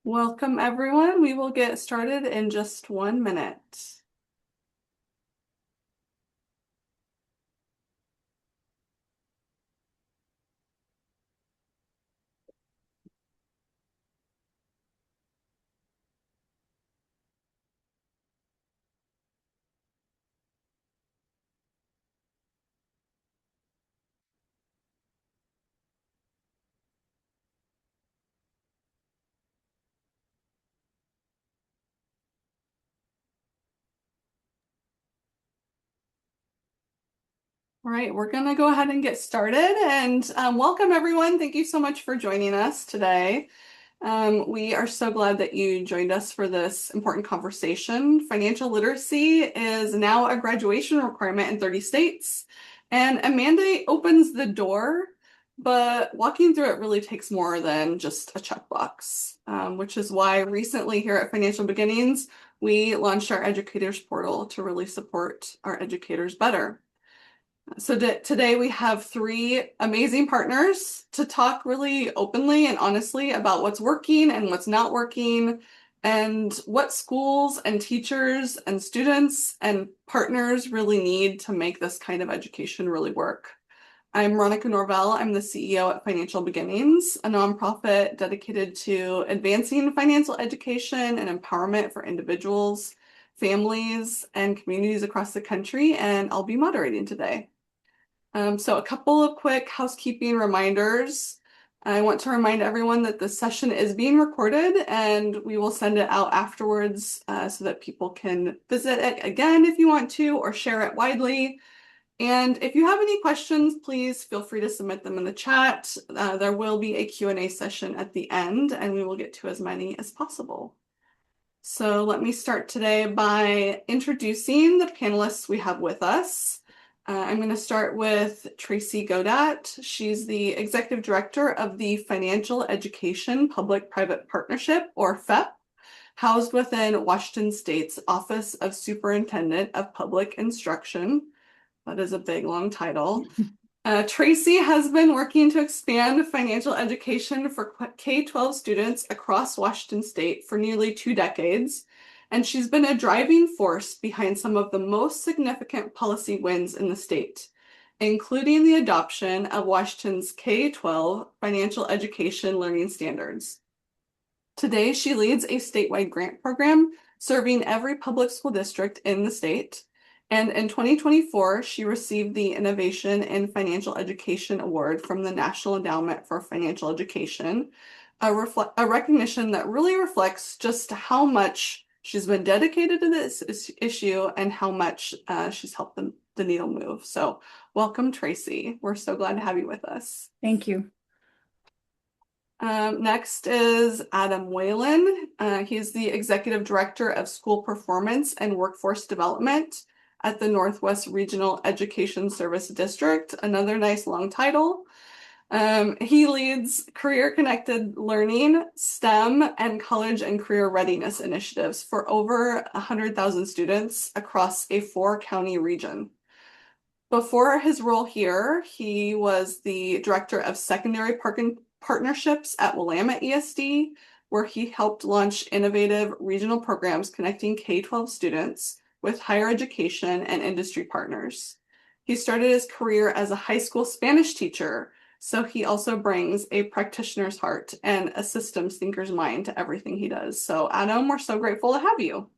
Welcome, everyone. We will get started in just 1 minute. All right, we're going to go ahead and get started. And welcome, everyone. Thank you so much for joining us today. We are so glad that you joined us for this important conversation. Financial literacy is now a graduation requirement in 30 states, and a mandate opens the door, but walking through it really takes more than just a checkbox, which is why recently here at Financial Beginnings, we launched our educators portal to really support our educators better. So today we have three amazing partners to talk really openly and honestly about what's working and what's not working, and what schools and teachers and students and partners really need to make this kind of education really work. I'm Ronica Norvell. I'm the CEO at Financial Beginnings, a nonprofit dedicated to advancing financial education and empowerment for individuals, families, and communities across the country, and I'll be moderating today. So a couple of quick housekeeping reminders. I want to remind everyone that this session is being recorded and we will send it out afterwards so that people can visit it again if you want to, or share it widely. And if you have any questions, please feel free to submit them in the chat. There will be a Q&A session at the end and we will get to as many as possible. So let me start today by introducing the panelists we have with us. I'm going to start with Tracy Godat. She's the Executive Director of the Financial Education Public-Private Partnership, or FEP, housed within Washington State's Office of Superintendent of Public Instruction. That is a big, long title. Tracy has been working to expand financial education for K-12 students across Washington State for nearly 2 decades, and she's been a driving force behind some of the most significant policy wins in the state, including the adoption of Washington's K-12 financial education learning standards. Today, she leads a statewide grant program serving every public school district in the state. And in 2024, she received the Innovation in Financial Education Award from the National Endowment for Financial Education, a recognition that really reflects just how much she's been dedicated to this issue and how much she's helped the needle move. So welcome, Tracy. We're so glad to have you with us. Thank you. Next is Adam Whalen. He's the Executive Director of School Performance and Workforce Development at the Northwest Regional Education Service District. Another nice long title. He leads career-connected learning, STEM, and college and career readiness initiatives for over 100,000 students across a 4-county region. Before his role here, he was the Director of Secondary Partnerships at Willamette ESD, where he helped launch innovative regional programs connecting K-12 students with higher education and industry partners. He started his career as a high school Spanish teacher, so he also brings a practitioner's heart and a systems thinker's mind to everything he does. So Adam, we're so grateful to have you.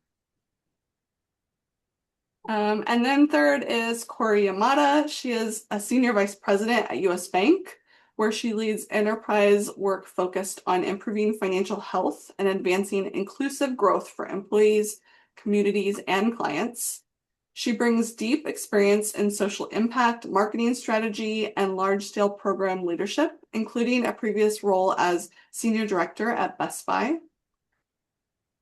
And then third is Corey Yamada. She is a senior vice president at US Bank, where she leads enterprise work focused on improving financial health and advancing inclusive growth for employees, communities, and clients. She brings deep experience in social impact, marketing strategy, and large-scale program leadership, including a previous role as senior director at Best Buy.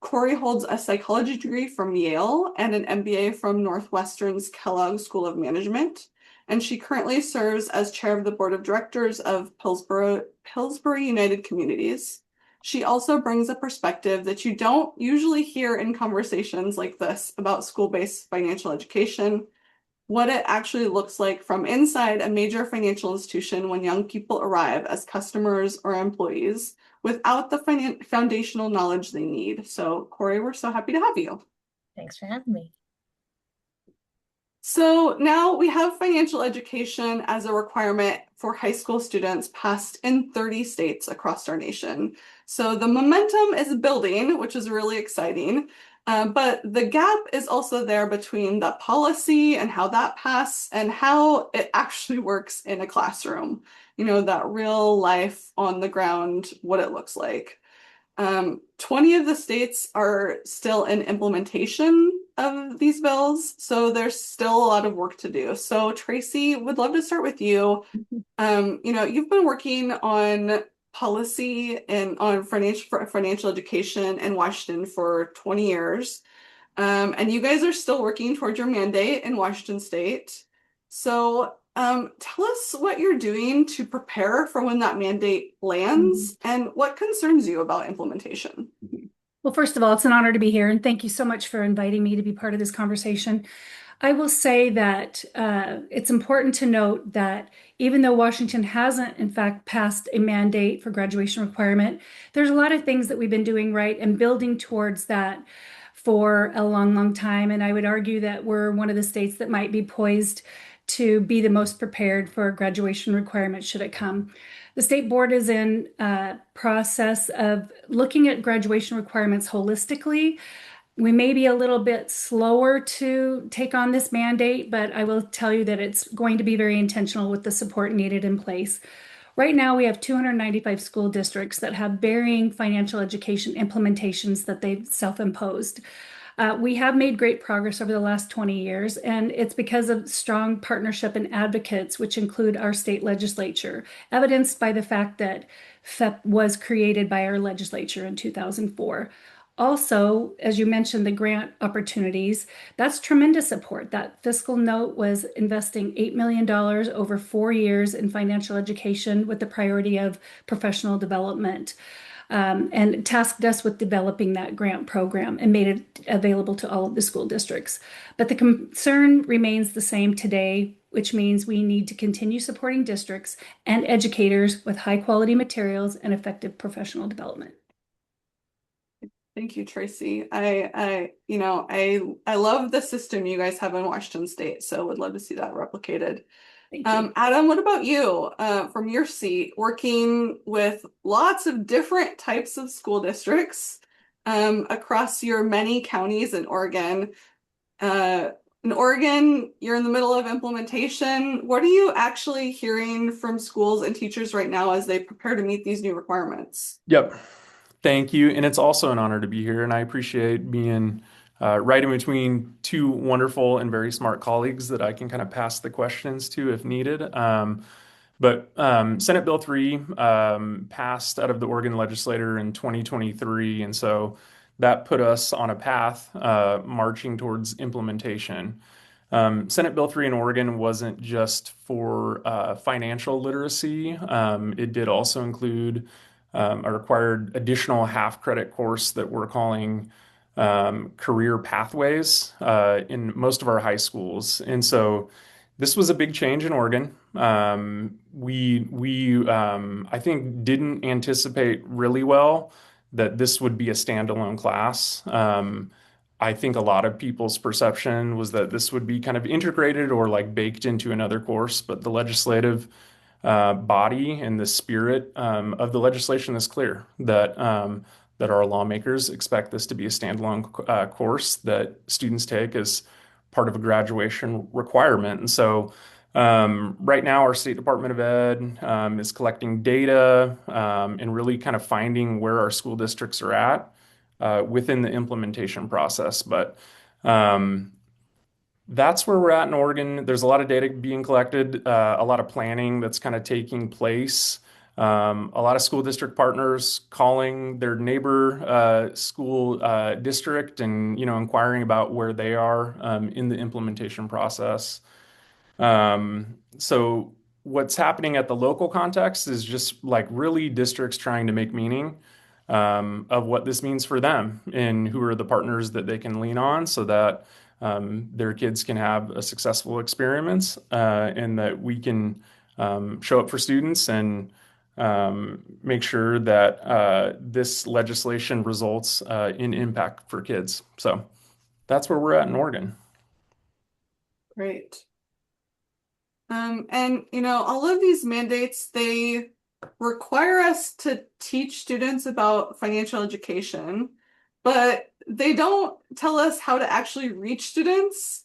Corey holds a psychology degree from Yale and an MBA from Northwestern's Kellogg School of Management, and she currently serves as chair of the board of directors of Pillsbury United Communities. She also brings a perspective that you don't usually hear in conversations like this about school-based financial education, what it actually looks like from inside a major financial institution when young people arrive as customers or employees without the foundational knowledge they need. So, Corey, we're so happy to have you. Thanks for having me. So now we have financial education as a requirement for high school students passed in 30 states across our nation. So the momentum is building, which is really exciting. But the gap is also there between the policy and how that passed and how it actually works in a classroom. You know, that real life on the ground, what it looks like. 20 of the states are still in implementation of these bills, so there's still a lot of work to do. So Tracy, would love to start with you. You've been working on policy and on financial education in Washington for 20 years. And you guys are still working towards your mandate in Washington State. So tell us what you're doing to prepare for when that mandate Mhm. lands and what concerns you about implementation. Well, first of all, it's an honor to be here, and thank you so much for inviting me to be part of this conversation. I will say that it's important to note that even though Washington hasn't, in fact, passed a mandate for graduation requirement, there's a lot of things that we've been doing right and building towards that for a long, long time. And I would argue that we're one of the states that might be poised to be the most prepared for a graduation requirement should it come. The state board is in a process of looking at graduation requirements holistically. We may be a little bit slower to take on this mandate, but I will tell you that it's going to be very intentional with the support needed in place. Right now, we have 295 school districts that have varying financial education implementations that they've self-imposed. We have made great progress over the last 20 years, and it's because of strong partnership and advocates, which include our state legislature, evidenced by the fact that FEP was created by our legislature in 2004. Also, as you mentioned, the grant opportunities, that's tremendous support. That fiscal note was investing $8 million over 4 years in financial education with the priority of professional development, and tasked us with developing that grant program and made it available to all of the school districts. But the concern remains the same today, which means we need to continue supporting districts and educators with high quality materials and effective professional development. Thank you, Tracy. I love the system you guys have in Washington State, so would love to see that replicated. Thank you. Adam, what about you? From your seat, working with lots of different types of school districts across your many counties in Oregon. In Oregon, you're in the middle of implementation. What are you actually hearing from schools and teachers right now as they prepare to meet these new requirements? Yep. Thank you. And it's also an honor to be here. And I appreciate being right in between two wonderful and very smart colleagues that I can kind of pass the questions to if needed. But Senate Bill 3 passed out of the Oregon legislature in 2023. And so that put us on a path marching towards implementation. Senate Bill 3 in Oregon wasn't just for financial literacy. It did also include a required additional half credit course that we're calling career pathways in most of our high schools. And so this was a big change in Oregon. We I think didn't anticipate really well that this would be a standalone class. I think a lot of people's perception was that this would be kind of integrated or like baked into another course, but the legislative body and the spirit of the legislation is clear that our lawmakers expect this to be a standalone course that students take as part of a graduation requirement. And so right now, our State Department of Ed is collecting data and really kind of finding where our school districts are at within the implementation process. But that's where we're at in Oregon. There's a lot of data being collected, a lot of planning that's kind of taking place. A lot of school district partners calling their neighbor school district and inquiring about where they are in the implementation process. So what's happening at the local context is just like really districts trying to make meaning of what this means for them and who are the partners that they can lean on so that their kids can have a successful experiments, and that we can show up for students and make sure that this legislation results in impact for kids. So that's where we're at in Oregon. Great. And all of these mandates, they require us to teach students about financial education, but they don't tell us how to actually reach students.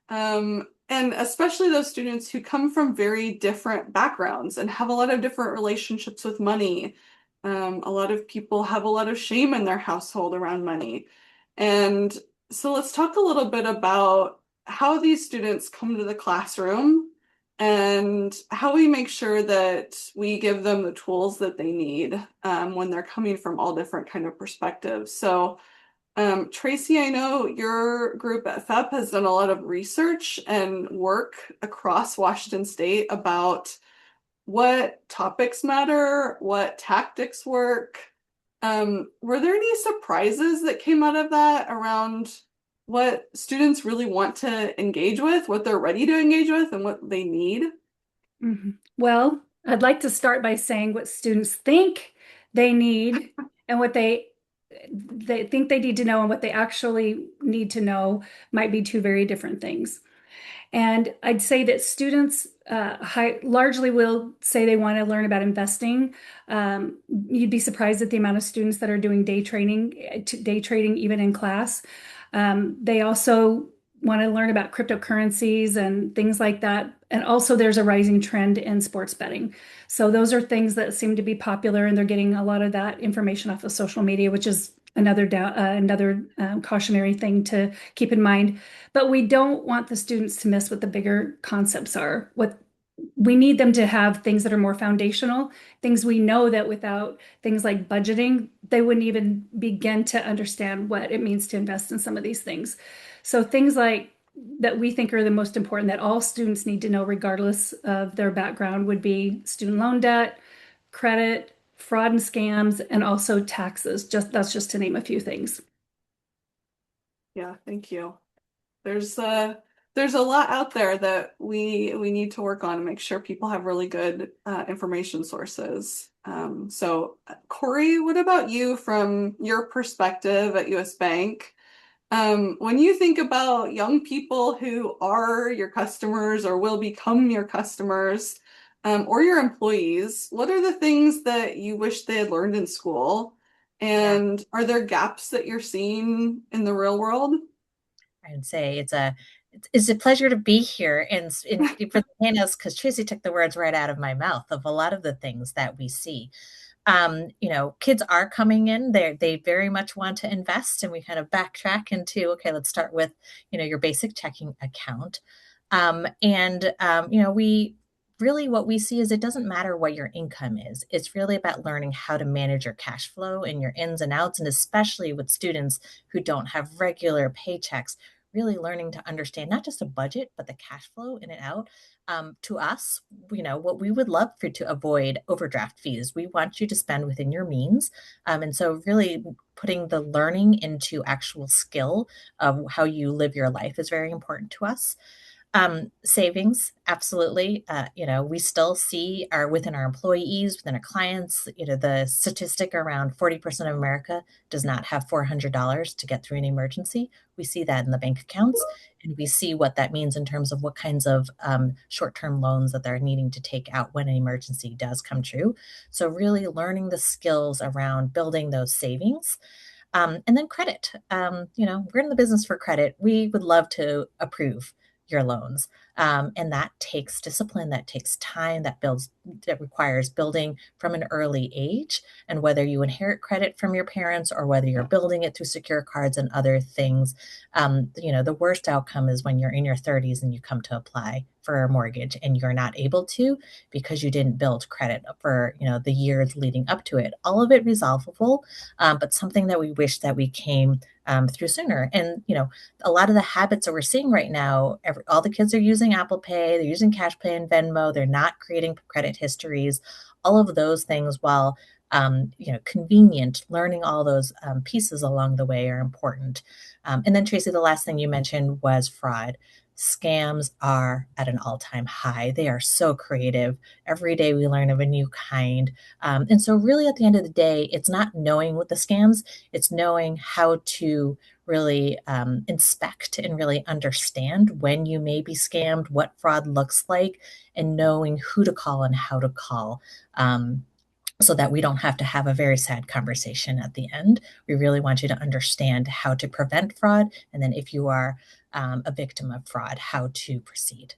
And especially those students who come from very different backgrounds and have a lot of different relationships with money. A lot of people have a lot of shame in their household around money. And so let's talk a little bit about how these students come to the classroom and how we make sure that we give them the tools that they need when they're coming from all different kind of perspectives. So, Tracy, I know your group at FEP has done a lot of research and work across Washington State about what topics matter, what tactics work. Were there any surprises that came out of that around what students really want to engage with, what they're ready to engage with, and what they need? Well, I'd like to start by saying what students think they need and what they think they need to know and what they actually need to know might be two very different things. And I'd say that students largely will say they want to learn about investing. You'd be surprised at the amount of students that are doing day trading even in class. They also want to learn about cryptocurrencies and things like that. And also, there's a rising trend in sports betting. So those are things that seem to be popular, and they're getting a lot of that information off of social media, which is another cautionary thing to keep in mind. But we don't want the students to miss what the bigger concepts are. What we need them to have things that are more foundational, things we know that without things like budgeting, they wouldn't even begin to understand what it means to invest in some of these things. So things like that we think are the most important that all students need to know, regardless of their background, would be student loan debt, credit, fraud and scams, and also taxes. That's just to name a few things. Yeah, thank you. There's a lot out there that we need to work on and make sure people have really good information sources. So Corey, what about you from your perspective at US Bank? When you think about young people who are your customers or will become your customers, or your employees, what are the things that you wish they had learned in school? Yeah, And are there gaps that you're seeing in the real world? I would say it's a pleasure to be here and for the panelists because Tracy took the words right out of my mouth of a lot of the things that we see. Kids are coming in there. They very much want to invest, and we kind of backtrack into, okay, let's start with, your basic checking account. We really what we see is it doesn't matter what your income is. It's really about learning how to manage your cash flow and your ins and outs, and especially with students who don't have regular paychecks, really learning to understand not just a budget, but the cash flow in and out. To us, what we would love for to avoid overdraft fees. We want you to spend within your means. And so really putting the learning into actual skill of how you live your life is very important to us. Savings, absolutely. We still see within our employees, within our clients, the statistic around 40% of America does not have $400 to get through an emergency. We see that in the bank accounts, and we see what that means in terms of what kinds of short-term loans that they're needing to take out when an emergency does come true. So really learning the skills around building those savings. And then credit. We're in the business for credit. We would love to approve your loans. And that takes discipline, that takes time, that requires building from an early age. And whether you inherit credit from your parents or whether you're building it through secure cards and other things, the worst outcome is when you're in your 30s and you come to apply for a mortgage and you're not able to because you didn't build credit for, the years leading up to it. All of it resolvable, but something that we wish that we came through sooner. And, a lot of the habits that we're seeing right now, all the kids are using Apple Pay, they're using Cash Pay and Venmo, they're not creating credit histories, all of those things, while convenient. Learning all those pieces along the way are important. And then, Tracy, the last thing you mentioned was fraud. Scams are at an all-time high. They are so creative. Every day we learn of a new kind. And so, really, at the end of the day, it's not knowing what the scams, it's knowing how to really inspect and really understand when you may be scammed, what fraud looks like, and knowing who to call and how to call. So that we don't have to have a very sad conversation at the end. We really want you to understand how to prevent fraud, and then if you are a victim of fraud, how to proceed.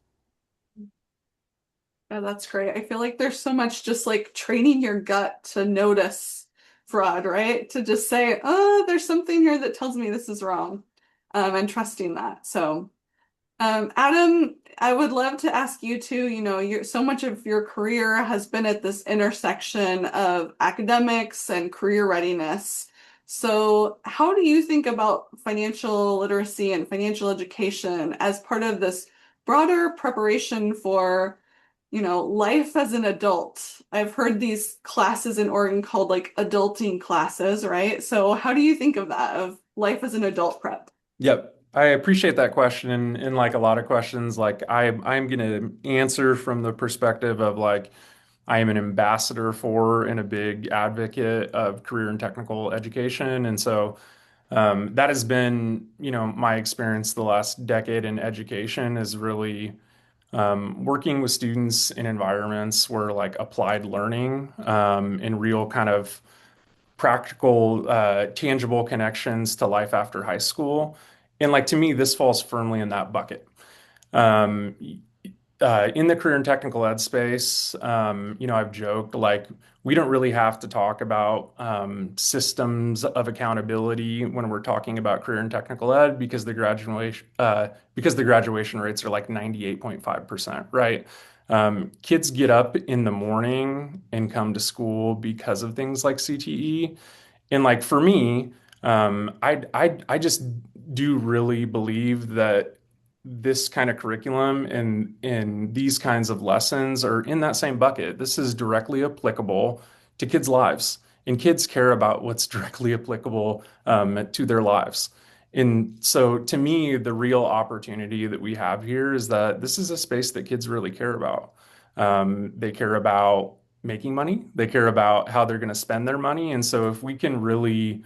Yeah, that's great. I feel like there's so much just like training your gut to notice fraud, right? To just say, oh, there's something here that tells me this is wrong, and trusting that. So, Adam, I would love to ask you too, so much of your career has been at this intersection of academics and career readiness. So, how do you think about financial literacy and financial education as part of this broader preparation for, life as an adult? I've heard these classes in Oregon called like adulting classes, right? So, how do you think of that, of life as an adult prep? Yep. I appreciate that question. And like a lot of questions, like I'm gonna answer from the perspective of like I am an ambassador for and a big advocate of career and technical education. And so that has been, my experience the last decade in education is really working with students in environments where like applied learning and real kind of practical, tangible connections to life after high school. And like to me, this falls firmly in that bucket. Um, in the career and technical ed space, I've joked like we don't really have to talk about systems of accountability when we're talking about career and technical ed because the graduation rates are like 98.5%, right? Kids get up in the morning and come to school because of things like CTE. And like for me, I just do really believe that this kind of curriculum and these kinds of lessons are in that same bucket. This is directly applicable to kids' lives, and kids care about what's directly applicable to their lives. And so, to me, the real opportunity that we have here is that this is a space that kids really care about. They care about making money. They care about how they're going to spend their money. And so, if we can really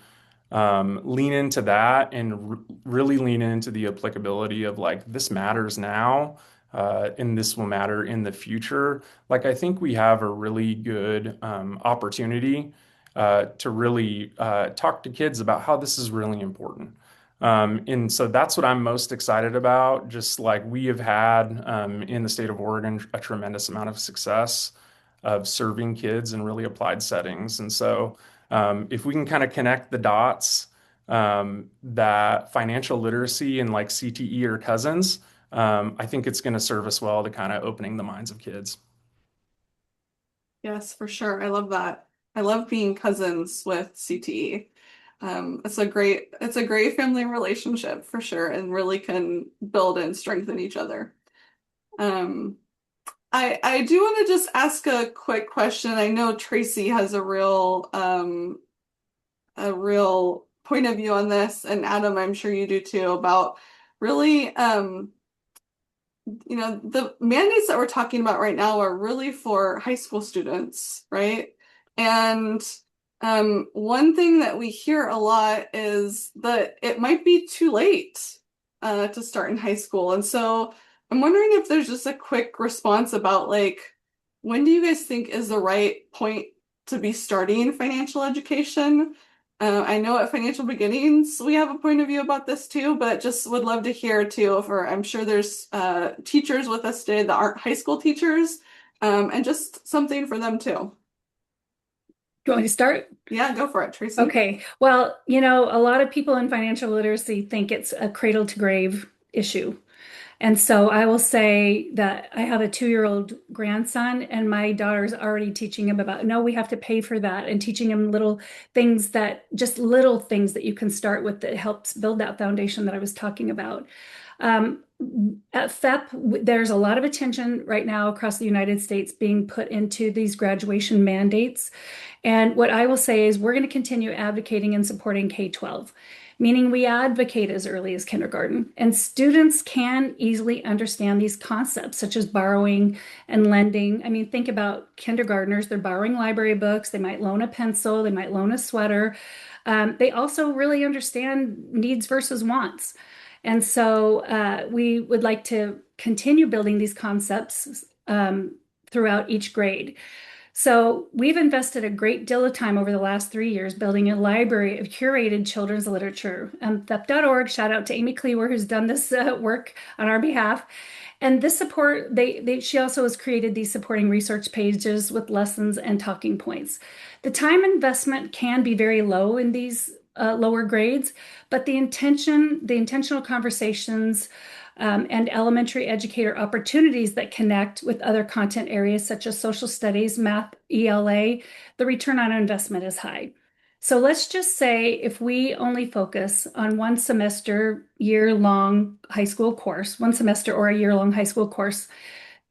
lean into that and really lean into the applicability of like this matters now, and this will matter in the future. Like I think we have a really good opportunity to really talk to kids about how this is really important. And so that's what I'm most excited about. Just like we have had in the state of Oregon a tremendous amount of success of serving kids in really applied settings. And so if we can kind of connect the dots, that financial literacy and like CTE are cousins, I think it's going to serve us well to kind of opening the minds of kids. Yes, for sure. I love that. I love being cousins with CTE. It's a great family relationship for sure, and really can build and strengthen each other. Um, I do want to just ask a quick question. I know Tracy has a real point of view on this, and Adam, I'm sure you do too, about really the mandates that we're talking about right now are really for high school students, right? And one thing that we hear a lot is that it might be too late to start in high school. And so I'm wondering if there's just a quick response about like, when do you guys think is the right point to be starting financial education? I know at Financial Beginnings we have a point of view about this too, but just would love to hear too. I'm sure there's teachers with us today that aren't high school teachers, and just something for them too. Do you want me to start? Yeah, go for it, Tracy. Okay. Well, a lot of people in financial literacy think it's a cradle to grave issue. And so I will say that I have a 2-year-old grandson, and my daughter's already teaching him about, no, we have to pay for that, and teaching him just little things that you can start with that helps build that foundation that I was talking about. Um, at FEP, there's a lot of attention right now across the United States being put into these graduation mandates. And what I will say is we're going to continue advocating and supporting K-12, meaning we advocate as early as kindergarten. And students can easily understand these concepts, such as borrowing and lending. I mean, think about kindergartners, they're borrowing library books, they might loan a pencil, they might loan a sweater. They also really understand needs versus wants. And so we would like to continue building these concepts throughout each grade. So we've invested a great deal of time over the last 3 years building a library of curated children's literature. THEP.org, shout out to Amy Cleaver, who's done this work on our behalf. And this support, she also has created these supporting research pages with lessons and talking points. The time investment can be very low in these lower grades, but the intentional conversations, and elementary educator opportunities that connect with other content areas such as social studies, math, ELA, the return on investment is high. So let's just say if we only focus on one semester, year-long high school course, one semester or a year-long high school course,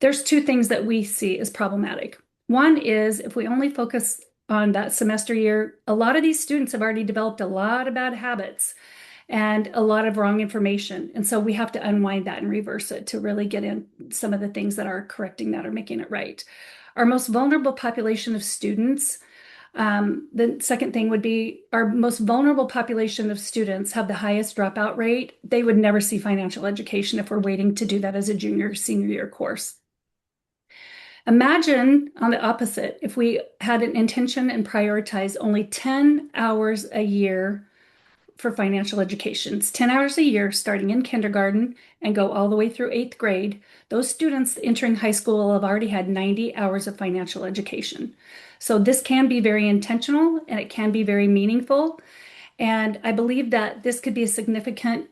there's two things that we see as problematic. One is if we only focus on that semester year, a lot of these students have already developed a lot of bad habits and a lot of wrong information. And so we have to unwind that and reverse it to really get in some of the things that are correcting that or making it right. Our most vulnerable population of students, the second thing would be our most vulnerable population of students have the highest dropout rate. They would never see financial education if we're waiting to do that as a junior, senior year course. Imagine on the opposite, if we had an intention and prioritize only 10 hours a year for financial education. It's 10 hours a year starting in kindergarten and go all the way through 8th grade. Those students entering high school will have already had 90 hours of financial education. So this can be very intentional and it can be very meaningful. And I believe that this could be a significant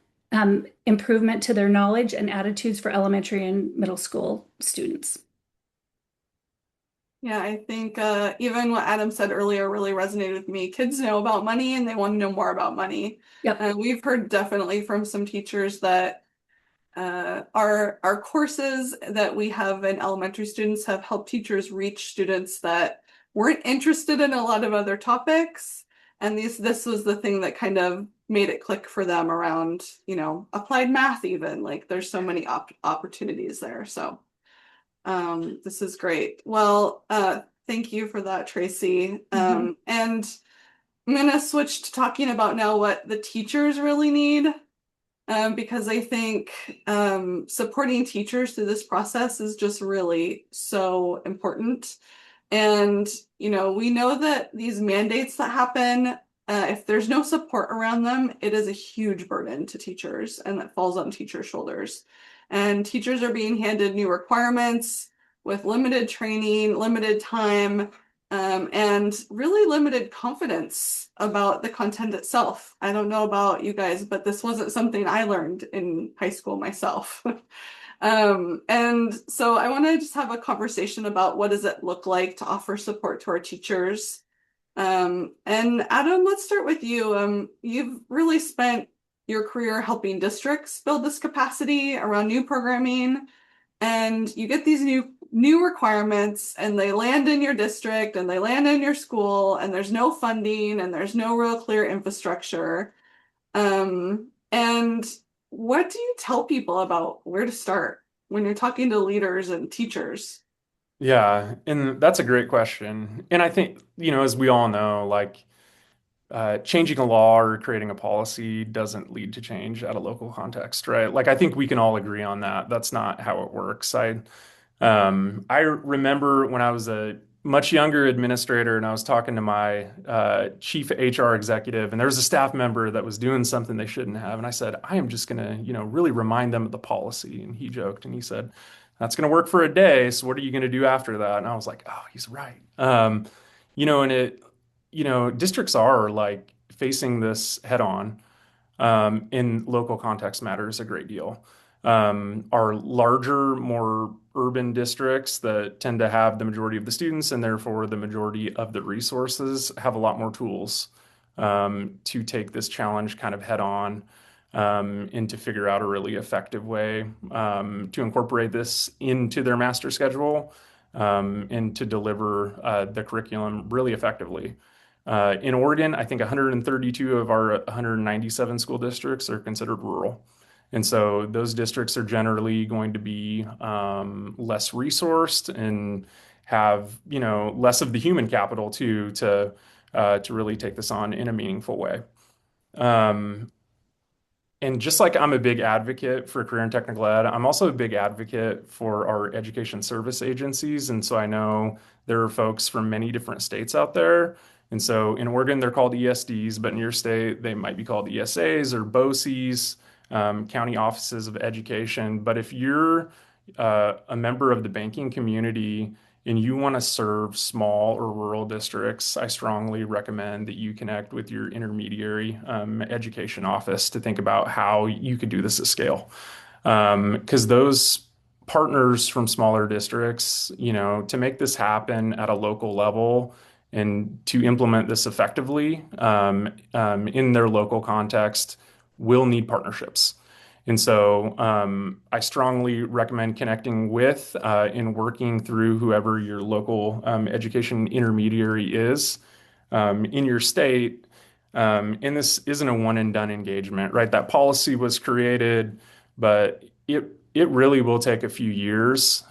improvement to their knowledge and attitudes for elementary and middle school students. Yeah, I think even what Adam said earlier really resonated with me. Kids know about money and they want to know more about money. Yep. We've heard definitely from some teachers that our courses that we have in elementary students have helped teachers reach students that weren't interested in a lot of other topics. And this was the thing that kind of made it click for them around, applied math even. Like there's so many opportunities there. So this is great. Well, thank you for that, Tracy. And I'm gonna switch to talking about now what the teachers really need, because I think supporting teachers through this process is just really so important. And, we know that these mandates that happen, if there's no support around them, it is a huge burden to teachers and that falls on teachers' shoulders. And teachers are being handed new requirements with limited training, limited time, and really limited confidence about the content itself. I don't know about you guys, but this wasn't something I learned in high school myself. And so I want to just have a conversation about what does it look like to offer support to our teachers. And Adam, let's start with you. You've really spent your career helping districts build this capacity around new programming, and you get these new requirements and they land in your district and they land in your school and there's no funding and there's no real clear infrastructure. And what do you tell people about where to start when you're talking to leaders and teachers? Yeah, and that's a great question. And I think, as we all know, like changing a law or creating a policy doesn't lead to change at a local context, right? Like I think we can all agree on that. That's not how it works. I remember when I was a much younger administrator and I was talking to my chief HR executive, and there was a staff member that was doing something they shouldn't have. And I said, I am just going to, really remind them of the policy. And he joked and he said, that's going to work for a day. So what are you going to do after that? And I was like, oh, he's right. And districts are like facing this head on in local context matters a great deal. Our larger, more urban districts that tend to have the majority of the students and therefore the majority of the resources have a lot more tools to take this challenge kind of head on. and to figure out a really effective way to incorporate this into their master schedule and to deliver the curriculum really effectively. In Oregon, I think 132 of our 197 school districts are considered rural. And so those districts are generally going to be less resourced and have, less of the human capital to really take this on in a meaningful way. Um, and just like I'm a big advocate for career and technical ed, I'm also a big advocate for our education service agencies. And so I know there are folks from many different states out there. And so in Oregon, they're called ESDs, but in your state, they might be called ESAs or BOCES, county offices of education. But if you're a member of the banking community and you want to serve small or rural districts, I strongly recommend that you connect with your intermediary education office to think about how you could do this at scale. Because those partners from smaller districts, to make this happen at a local level and to implement this effectively in their local context will need partnerships. And so I strongly recommend connecting with and working through whoever your local education intermediary is in your state. And this isn't a one and done engagement, right? That policy was created, but it really will take a few years.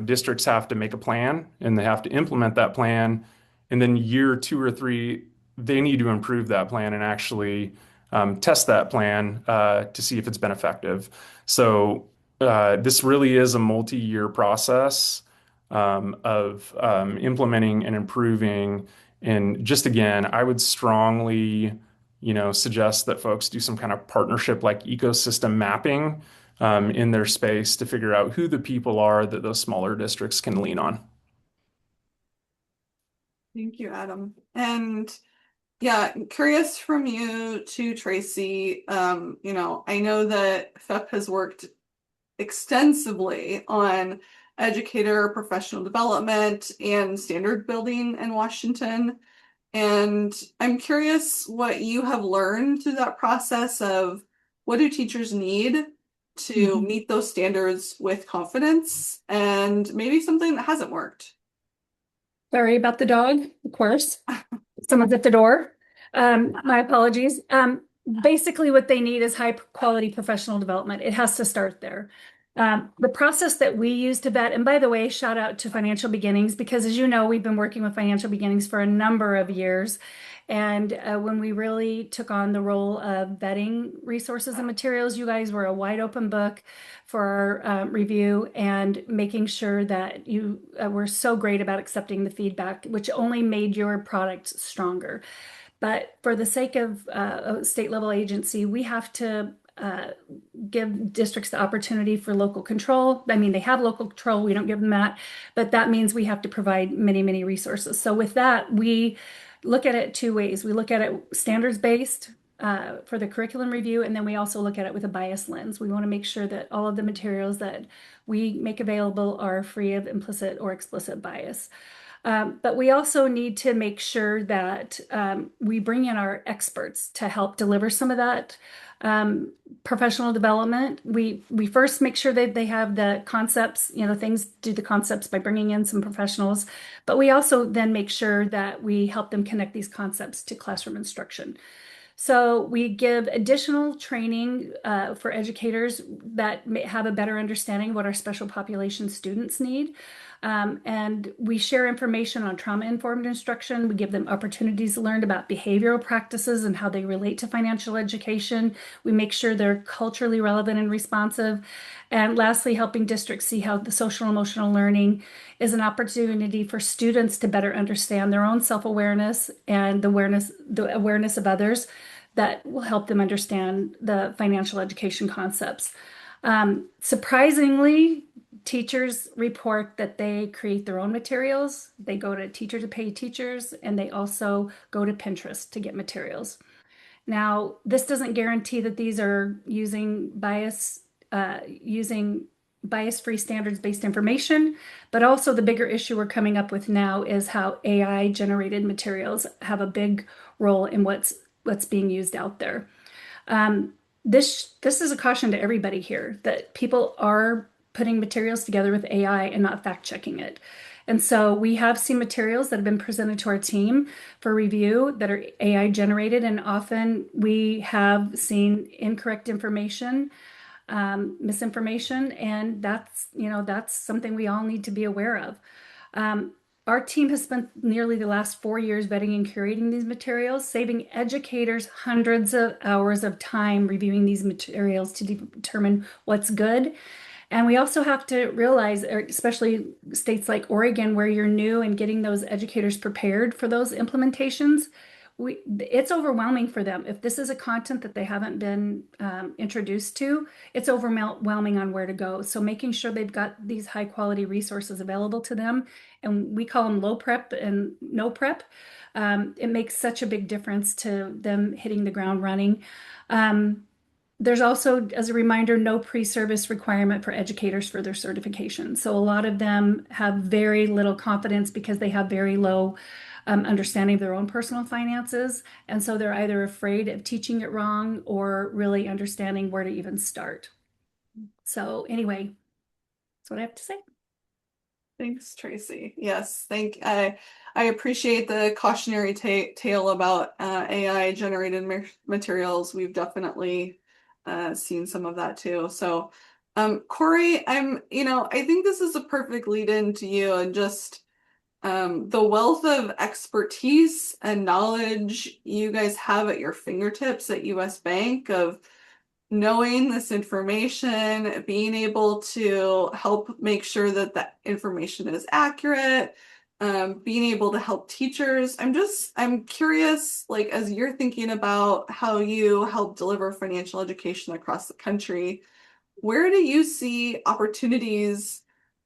Districts have to make a plan and they have to implement that plan. And then year 2 or 3, they need to improve that plan and actually test that plan to see if it's been effective. So this really is a multi-year process of implementing and improving. And just again, I would strongly, suggest that folks do some kind of partnership like ecosystem mapping in their space to figure out who the people are that those smaller districts can lean on. Thank you, Adam. And yeah, curious from you too, Tracy. I know that FEP has worked extensively on educator professional development and standard building in Washington. And I'm curious what you have learned through that process of what do teachers need to meet those standards with confidence and maybe something that hasn't worked. Sorry about the dog, of course. Someone's at the door. My apologies. Basically, what they need is high quality professional development. It has to start there. The process that we use to vet, and by the way, shout out to Financial Beginnings, because as you know, we've been working with Financial Beginnings for a number of years. And when we really took on the role of vetting resources and materials, you guys were a wide open book for our review and making sure that you were so great about accepting the feedback, which only made your product stronger. But for the sake of a state level agency, we have to give districts the opportunity for local control. I mean, they have local control, we don't give them that, but that means we have to provide many, many resources. So with that, we look at it 2 ways. We look at it standards based for the curriculum review, and then we also look at it with a bias lens. We want to make sure that all of the materials that we make available are free of implicit or explicit bias. But we also need to make sure that we bring in our experts to help deliver some of that professional development. We first make sure that they have the concepts, things do the concepts by bringing in some professionals, but we also then make sure that we help them connect these concepts to classroom instruction. So we give additional training for educators that may have a better understanding of what our special population students need. And we share information on trauma-informed instruction. We give them opportunities to learn about behavioral practices and how they relate to financial education. We make sure they're culturally relevant and responsive. And lastly, helping districts see how the social emotional learning is an opportunity for students to better understand their own self-awareness and the awareness of others that will help them understand the financial education concepts. Surprisingly, teachers report that they create their own materials. They go to Teacher to Pay Teachers, and they also go to Pinterest to get materials. Now, this doesn't guarantee that these are using bias-free standards-based information, but also the bigger issue we're coming up with now is how AI-generated materials have a big role in what's being used out there. this is a caution to everybody here that people are putting materials together with AI and not fact checking it. And so we have seen materials that have been presented to our team for review that are AI generated, and often we have seen incorrect information, misinformation, and that's something we all need to be aware of. Um, our team has spent nearly the last 4 years vetting and curating these materials, saving educators hundreds of hours of time reviewing these materials to determine what's good. And we also have to realize, especially states like Oregon, where you're new and getting those educators prepared for those implementations, it's overwhelming for them. If this is a content that they haven't been introduced to, it's overwhelming on where to go. So making sure they've got these high quality resources available to them, and we call them low prep and no prep, it makes such a big difference to them hitting the ground running. There's also, as a reminder, no pre-service requirement for educators for their certification. So a lot of them have very little confidence because they have very low understanding of their own personal finances. And so they're either afraid of teaching it wrong or really understanding where to even start. So anyway, that's what I have to say. Thanks, Tracy. Yes, I appreciate the cautionary tale about AI generated materials. We've definitely seen some of that too. So, Corey, I think this is a perfect lead in to you and just the wealth of expertise and knowledge you guys have at your fingertips at US Bank of knowing this information, being able to help make sure that that information is accurate, being able to help teachers. I'm curious, like, as you're thinking about how you help deliver financial education across the country, where do you see opportunities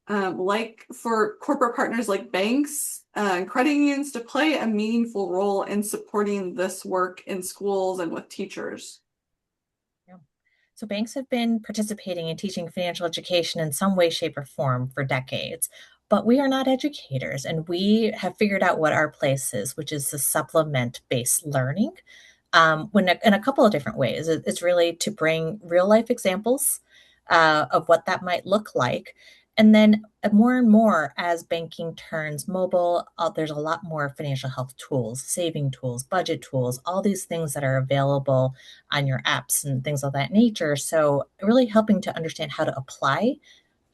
like for corporate partners like banks and credit unions to play a meaningful role in supporting this work in schools and with teachers? Yeah. So banks have been participating in teaching financial education in some way, shape, or form for decades. But we are not educators, and we have figured out what our place is, which is the supplement based learning in a couple of different ways. It's really to bring real life examples of what that might look like. And then more and more as banking turns mobile, there's a lot more financial health tools, saving tools, budget tools, all these things that are available on your apps and things of that nature. So really helping to understand how to apply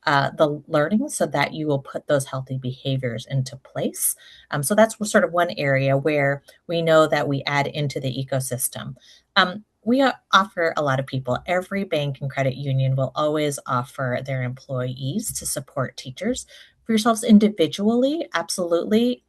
the learning so that you will put those healthy behaviors into place. So that's sort of one area where we know that we add into the ecosystem. We offer a lot of people. Every bank and credit union will always offer their employees to support teachers. For yourselves individually, absolutely.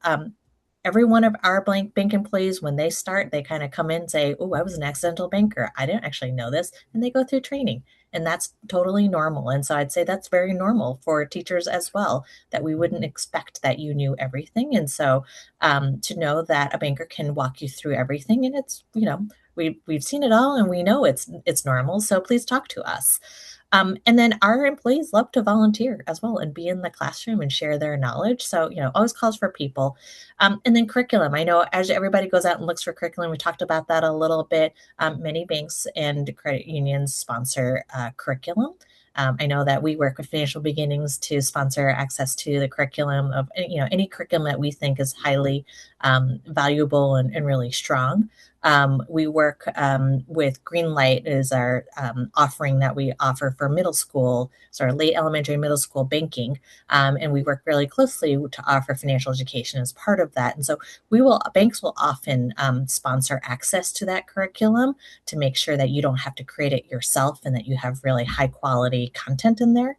Every one of our bank employees, when they start, they kind of come in and say, "Oh, I was an accidental banker. I didn't actually know this." And they go through training. And that's totally normal. And so I'd say that's very normal for teachers as well, that we wouldn't expect that you knew everything. And so to know that a banker can walk you through everything, and it's, we've seen it all and we know it's normal. So please talk to us. And then our employees love to volunteer as well and be in the classroom and share their knowledge. So, always calls for people. And then curriculum. I know as everybody goes out and looks for curriculum, we talked about that a little bit. Many banks and credit unions sponsor curriculum. I know that we work with Financial Beginnings to sponsor access to the curriculum of any curriculum that we think is highly valuable and really strong. We work with Greenlight is our offering that we offer for middle school, sort of late elementary, middle school banking. And we work really closely to offer financial education as part of that. And so banks will often sponsor access to that curriculum to make sure that you don't have to create it yourself and that you have really high quality content in there.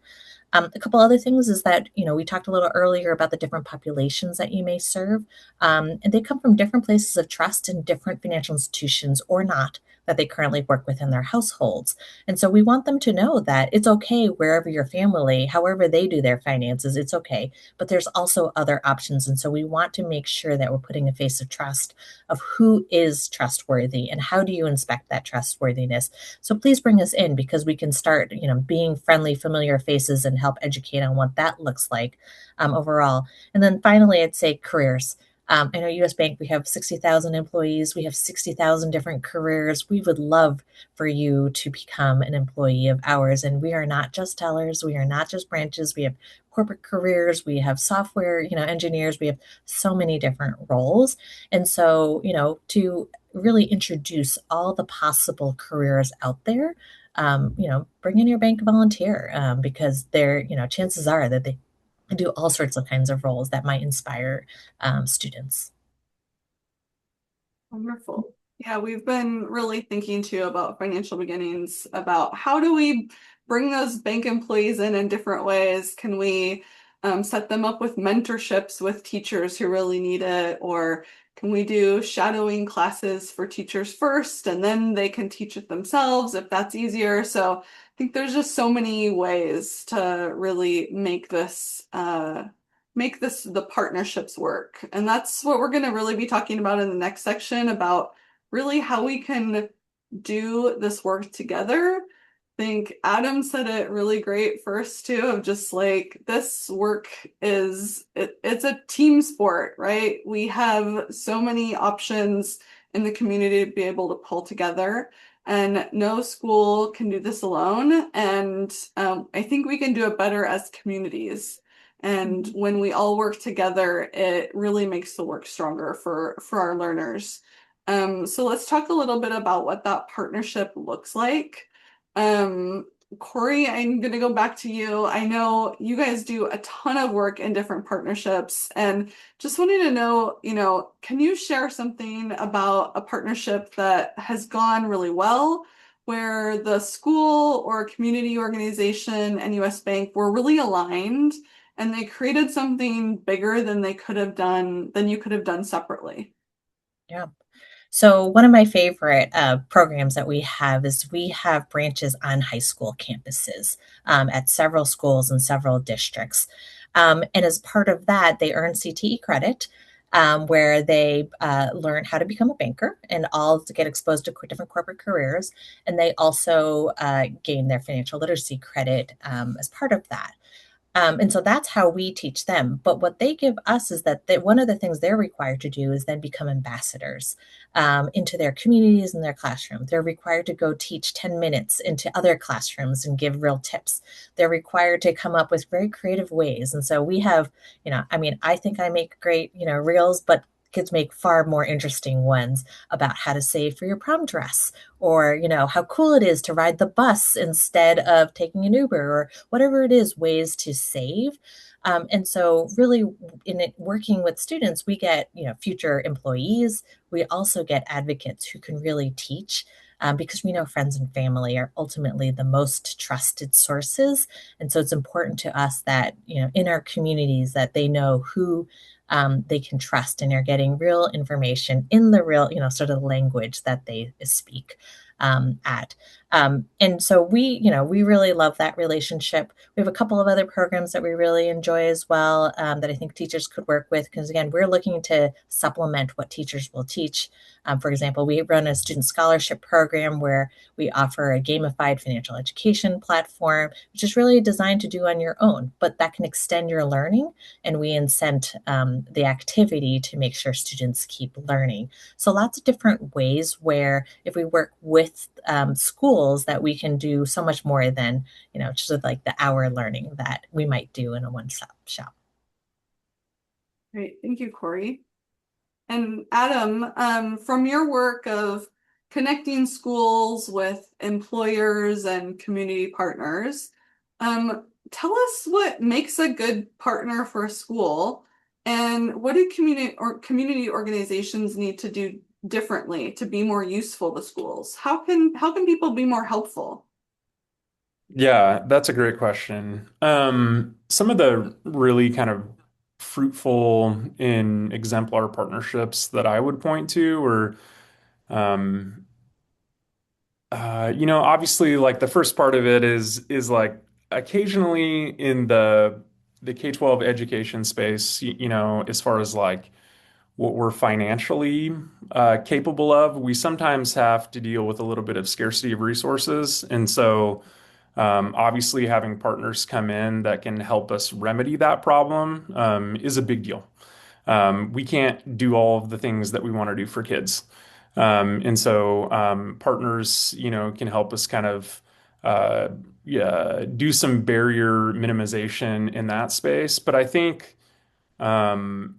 A couple other things is that, we talked a little earlier about the different populations that you may serve. And they come from different places of trust in different financial institutions or not that they currently work with in their households. And so we want them to know that it's okay wherever your family, however they do their finances, it's okay. But there's also other options. And so we want to make sure that we're putting a face of trust of who is trustworthy and how do you inspect that trustworthiness. So please bring us in because we can start, being friendly, familiar faces and help educate on what that looks like overall. And then finally, I'd say careers. I know US Bank, we have 60,000 employees, we have 60,000 different careers. We would love for you to become an employee of ours. And we are not just tellers, we are not just branches. We have corporate careers, we have software, engineers, we have so many different roles. And so, to really introduce all the possible careers out there, bring in your bank volunteer because chances are that they do all sorts of kinds of roles that might inspire students. Wonderful. Yeah, we've been really thinking too about financial beginnings, about how do we bring those bank employees in different ways? Can we set them up with mentorships with teachers who really need it? Or can we do shadowing classes for teachers first and then they can teach it themselves if that's easier? So I think there's just so many ways to really make this the partnerships work. And that's what we're going to really be talking about in the next section about really how we can do this work together. I think Adam said it really great first too, of just like this work it's a team sport, right? We have so many options in the community to be able to pull together. And no school can do this alone. And I think we can do it better as communities. And when we all work together, it really makes the work stronger for our learners. So let's talk a little bit about what that partnership looks like. Um, Corey, I'm going to go back to you. I know you guys do a ton of work in different partnerships, and just wanted to know, can you share something about a partnership that has gone really well, where the school or community organization and US Bank were really aligned? And they created something bigger than than you could have done separately. Yeah. So one of my favorite programs that we have is we have branches on high school campuses at several schools and several districts. And as part of that, they earn CTE credit, where they learn how to become a banker and all to get exposed to different corporate careers. And they also gain their financial literacy credit as part of that. And so that's how we teach them. But what they give us is that one of the things they're required to do is then become ambassadors into their communities and their classroom. They're required to go teach 10 minutes into other classrooms and give real tips. They're required to come up with very creative ways. And so we have, I think I make great, reels, but kids make far more interesting ones about how to save for your prom dress, or how cool it is to ride the bus instead of taking an Uber, or whatever it is, ways to save. And so really in it, working with students, we get future employees. We also get advocates who can really teach, because we know friends and family are ultimately the most trusted sources. And so it's important to us that in our communities that they know who they can trust and are getting real information in the real, sort of language that they speak at. And so we really love that relationship. We have a couple of other programs that we really enjoy as well, that I think teachers could work with, because again, we're looking to supplement what teachers will teach. For example, we run a student scholarship program where we offer a gamified financial education platform, which is really designed to do on your own, but that can extend your learning, and we incent the activity to make sure students keep learning. So lots of different ways where if we work with schools, that we can do so much more than, just like the hour learning that we might do in a one-stop shop. Great. Thank you, Corey. And Adam, from your work of connecting schools with employers and community partners, tell us what makes a good partner for a school, and what do community organizations need to do differently to be more useful to schools? How can people be more helpful? Yeah, that's a great question. Some of the really kind of fruitful and exemplar partnerships that I would point to are, um, obviously, like the first part of it is like occasionally in the K-12 education space, as far as like what we're financially capable of, we sometimes have to deal with a little bit of scarcity of resources, and so. Obviously, having partners come in that can help us remedy that problem is a big deal. we can't do all of the things that we want to do for kids. And so partners, can help us kind of uh, yeah, do some barrier minimization in that space. But I think um,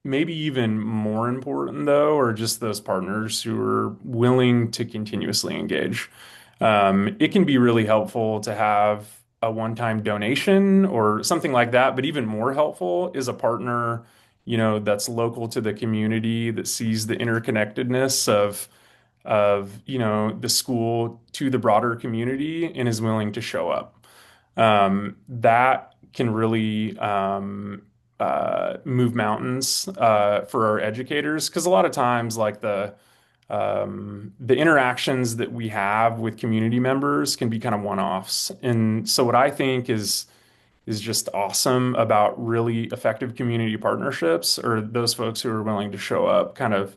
maybe even more important, though, are just those partners who are willing to continuously engage. It can be really helpful to have a one-time donation or something like that, but even more helpful is a partner, that's local to the community that sees the interconnectedness of the school to the broader community and is willing to show up. That can really move mountains for our educators because a lot of times, like the interactions that we have with community members can be kind of one-offs. And so, what I think is just awesome about really effective community partnerships or those folks who are willing to show up kind of,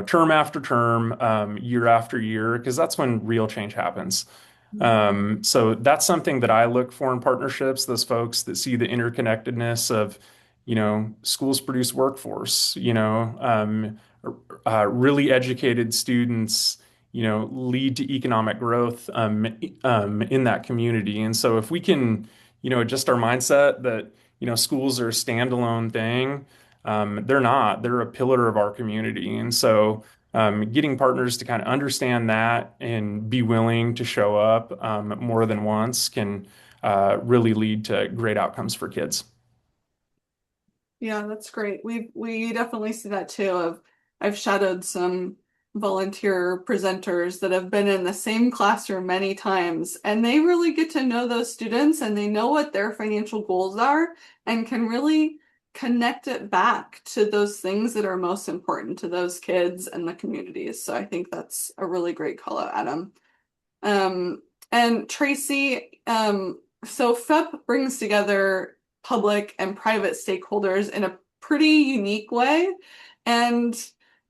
term after term, year after year, because that's when real change happens. So that's something that I look for in partnerships, those folks that see the interconnectedness of, schools produce workforce, really educated students, lead to economic growth in that community. And so if we can, adjust our mindset that, schools are a standalone thing, they're not. They're a pillar of our community. And so getting partners to kind of understand that and be willing to show up more than once can really lead to great outcomes for kids. Yeah, that's great. We definitely see that too. I've shadowed some volunteer presenters that have been in the same classroom many times, and they really get to know those students and they know what their financial goals are and can really connect it back to those things that are most important to those kids and the communities. So I think that's a really great call out, Adam. Um, and Tracy, so FEP brings together public and private stakeholders in a pretty unique way. And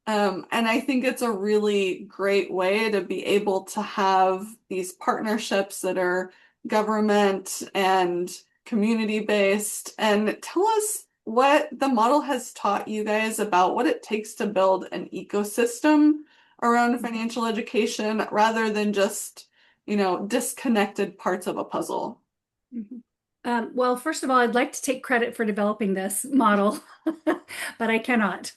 I think it's a really great way to be able to have these partnerships that are government and community based. And tell us what the model has taught you guys about what it takes to build an ecosystem around financial education rather than just disconnected parts of a puzzle. Mhm. Well, first of all, I'd like to take credit for developing this model, but I cannot.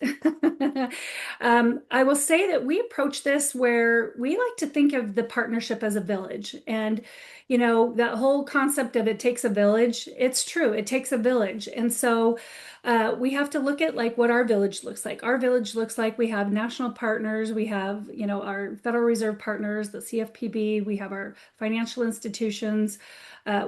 I will say that we approach this where we like to think of the partnership as a village. And, that whole concept of it takes a village, it's true, it takes a village. And so we have to look at like what our village looks like. Our village looks like we have national partners, we have, our Federal Reserve partners, the CFPB, we have our financial institutions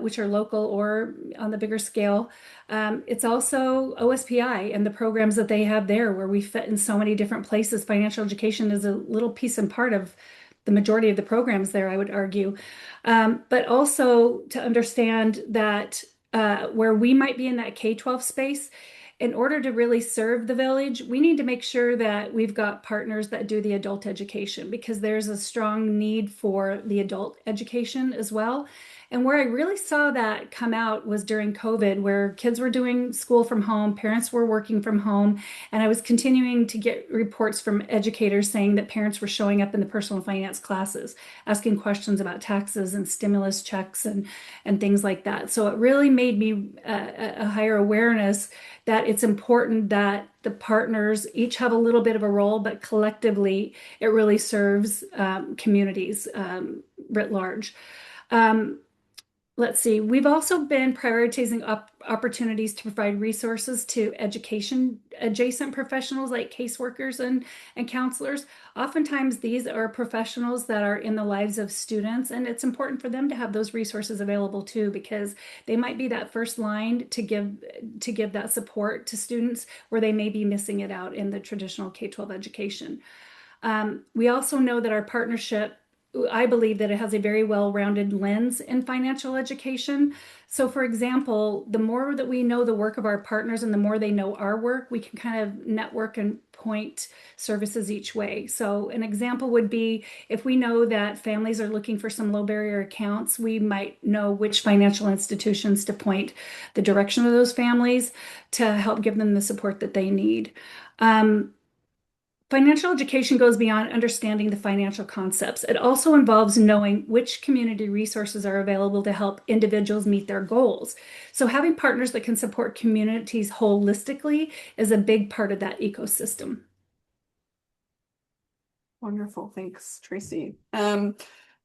which are local or on the bigger scale. It's also OSPI and the programs that they have there where we fit in so many different places. Financial education is a little piece and part of the majority of the programs there, I would argue. But also to understand that where we might be in that K-12 space, in order to really serve the village, we need to make sure that we've got partners that do the adult education because there's a strong need for the adult education as well. And where I really saw that come out was during COVID, where kids were doing school from home, parents were working from home, and I was continuing to get reports from educators saying that parents were showing up in the personal finance classes, asking questions about taxes and stimulus checks and things like that. So it really made me a higher awareness that it's important that the partners each have a little bit of a role, but collectively it really serves communities writ large. Um, Let's see. We've also been prioritizing opportunities to provide resources to education adjacent professionals like caseworkers and counselors. Oftentimes, these are professionals that are in the lives of students, and it's important for them to have those resources available too, because they might be that first line to give that support to students where they may be missing it out in the traditional K-12 education. We also know that our partnership I believe that it has a very well-rounded lens in financial education. So, for example, the more that we know the work of our partners and the more they know our work, we can kind of network and point services each way. So, an example would be if we know that families are looking for some low barrier accounts, we might know which financial institutions to point the direction of those families to help give them the support that they need. Um, Financial education goes beyond understanding the financial concepts. It also involves knowing which community resources are available to help individuals meet their goals. So, having partners that can support communities holistically is a big part of that ecosystem. Wonderful. Thanks, Tracy. All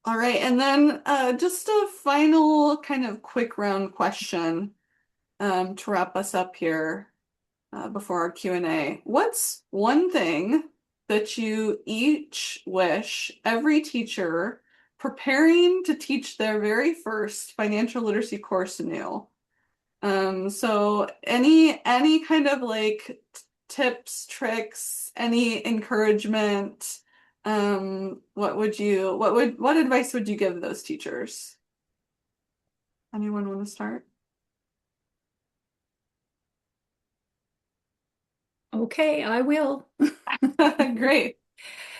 right. And then just a final kind of quick round question to wrap us up here before our Q&A. What's one thing that you each wish every teacher preparing to teach their very first financial literacy course knew? So any kind of like tips, tricks, any encouragement, what advice would you give those teachers? Anyone want to start? Okay, I will. Great.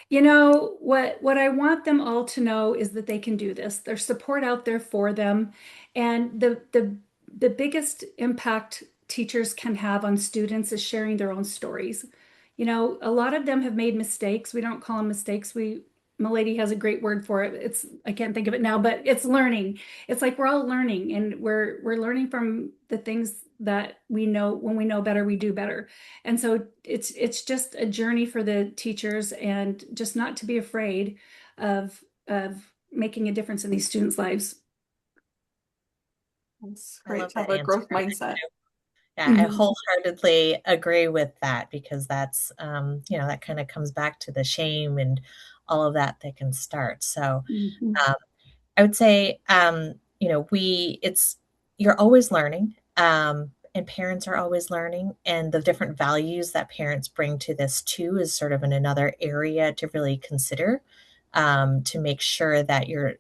You know, what I want them all to know is that they can do this. There's support out there for them. And the biggest impact teachers can have on students is sharing their own stories. You know, a lot of them have made mistakes. We don't call them mistakes. Milady has a great word for it. It's I can't think of it now, but it's learning. It's like we're all learning and we're learning from the things that we know. When we know better, we do better. And so it's just a journey for the teachers and just not to be afraid of making a difference in these students' lives. It's I great love to have that a answer. growth mindset. Yeah, I Mhm. wholeheartedly agree with that because that's, that kind of comes back to the shame and all of that that can start. So, Mhm. um, I would say, you're always learning, and parents are always learning, and the different values that parents bring to this too is sort of in another area to really consider, to make sure that you're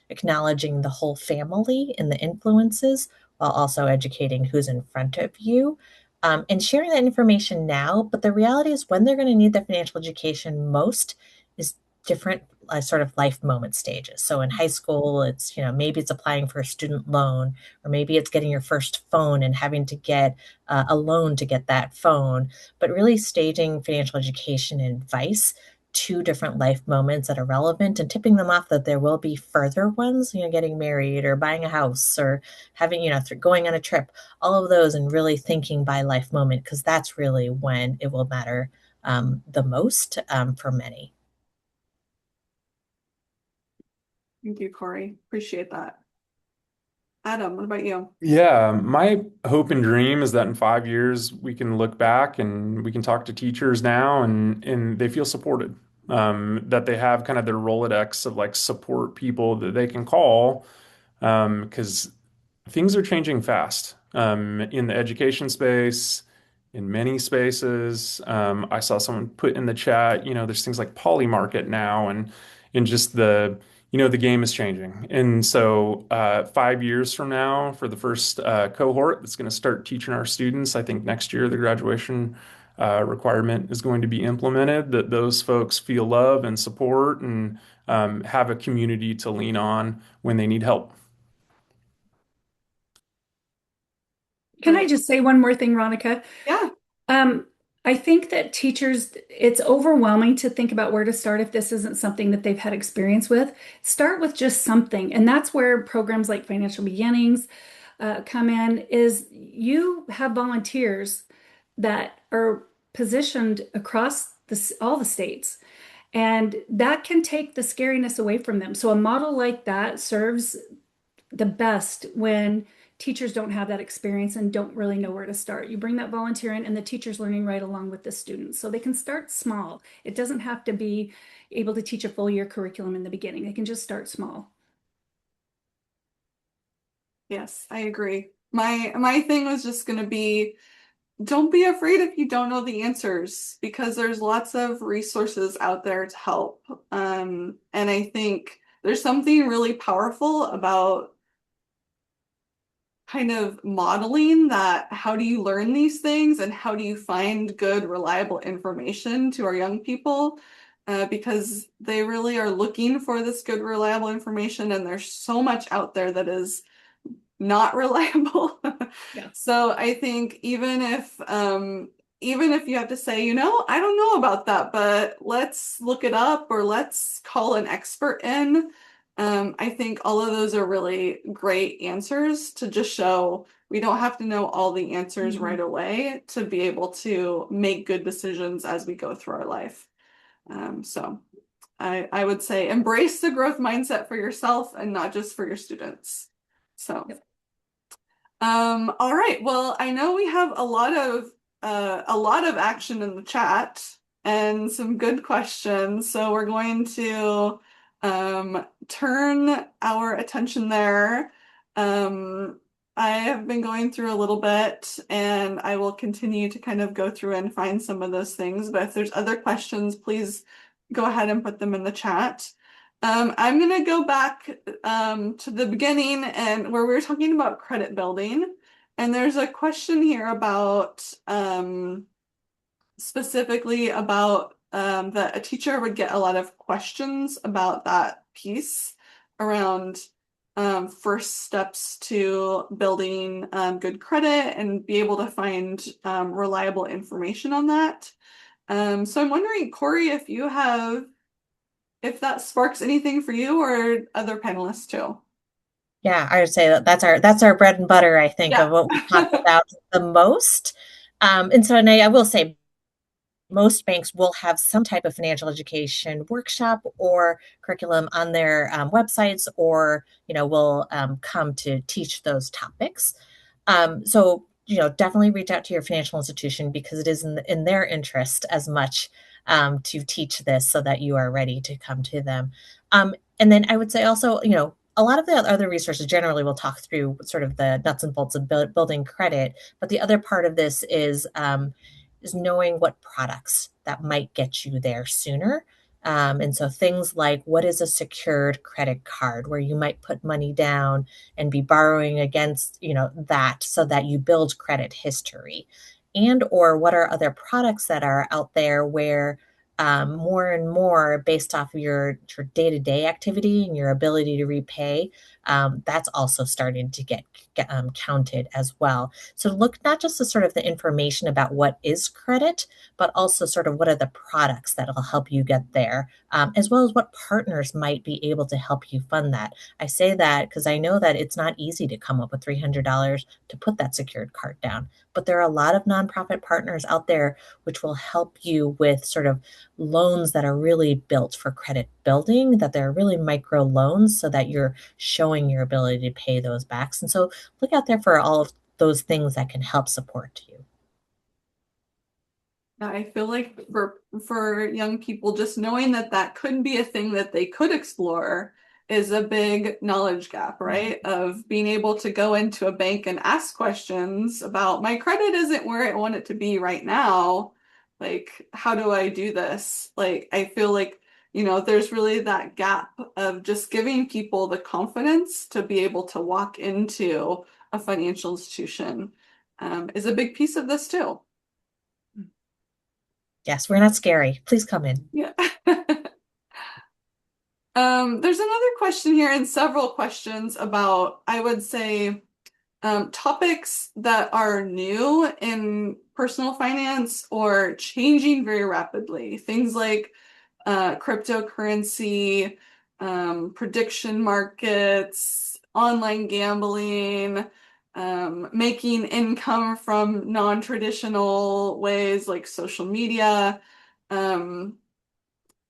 acknowledging the whole family and the influences while also educating who's in front of you. And sharing that information now, but the reality is when they're going to need the financial education most is different sort of life moment stages. So in high school, it's, maybe it's applying for a student loan, or maybe it's getting your first phone and having to get a loan to get that phone. But really staging financial education and advice to different life moments that are relevant and tipping them off that there will be further ones, getting married or buying a house or having, going on a trip, all of those, and really thinking by life moment, because that's really when it will matter the most for many. Thank you, Corey. Appreciate that. Adam, what about you? Yeah, my hope and dream is that in 5 years we can look back and we can talk to teachers now and they feel supported. That they have kind of their Rolodex of like support people that they can call, because things are changing fast in the education space, in many spaces. I saw someone put in the chat, there's things like Polymarket now, and just the game is changing. And so 5 years from now, for the first cohort that's going to start teaching our students, I think next year the graduation requirement is going to be implemented, that those folks feel love and support and have a community to lean on when they need help. Can I Great. just say one more thing, Ronica? Yeah. Um, I think that teachers, it's overwhelming to think about where to start if this isn't something that they've had experience with. Start with just something. And that's where programs like Financial Beginnings come in, is you have volunteers that are positioned across all the states. And that can take the scariness away from them. So a model like that serves the best when teachers don't have that experience and don't really know where to start. You bring that volunteer in, and the teacher's learning right along with the students. So they can start small. It doesn't have to be able to teach a full year curriculum in the beginning. They can just start small. Yes, I agree. My thing was just going to be don't be afraid if you don't know the answers because there's lots of resources out there to help. And I think there's something really powerful about kind of modeling that how do you learn these things and how do you find good, reliable information to our young people? Because they really are looking for this good, reliable information, and there's so much out there that is not reliable. Yeah. So I think even if you have to say, I don't know about that, but let's look it up or let's call an expert in. I think all of those are really great answers to just show we don't have to know all the answers right away to be able to make good decisions as we go through our life. So I would say embrace the growth mindset for yourself and not just for your students. So. Yep. All right. Well, I know we have a lot of action in the chat and some good questions. So we're going to turn our attention there. I have been going through a little bit and I will continue to kind of go through and find some of those things. But if there's other questions, please go ahead and put them in the chat. I'm going to go back to the beginning and where we were talking about credit building. And there's a question here about specifically about that a teacher would get a lot of questions about that piece around first steps to building good credit and be able to find reliable information on that. So I'm wondering, Corey, if that sparks anything for you or other panelists too. Yeah, I would say that that's our bread and butter, I think, Yeah. of what we talk about the most. And I will say most banks will have some type of financial education workshop or curriculum on their websites, or will come to teach those topics. So definitely reach out to your financial institution because it is in their interest as much to teach this so that you are ready to come to them. And then I would say also, a lot of the other resources generally will talk through sort of the nuts and bolts of building credit, but the other part of this is knowing what products that might get you there sooner. And so things like what is a secured credit card where you might put money down and be borrowing against, that so that you build credit history. And or what are other products that are out there where more and more based off of your day-to-day activity and your ability to repay, that's also starting to get counted as well. So look not just at sort of the information about what is credit, but also sort of what are the products that will help you get there, as well as what partners might be able to help you fund that. I say that because I know that it's not easy to come up with $300 to put that secured card down, but there are a lot of nonprofit partners out there which will help you with sort of loans that are really built for credit building, that they're really micro loans so that you're showing your ability to pay those back. And so look out there for all of those things that can help support you. I feel like for young people, just knowing that that could be a thing that they could explore is a big knowledge gap, right? Of being able to go into a bank and ask questions about my credit isn't where I want it to be right now. Like, how do I do this? Like, I feel like, there's really that gap of just giving people the confidence to be able to walk into a financial institution is a big piece of this too. Yes, we're not scary. Please come in. Yeah. There's another question here and several questions about, I would say, topics that are new in personal finance or changing very rapidly. Things like cryptocurrency, prediction markets, online gambling, making income from non-traditional ways like social media.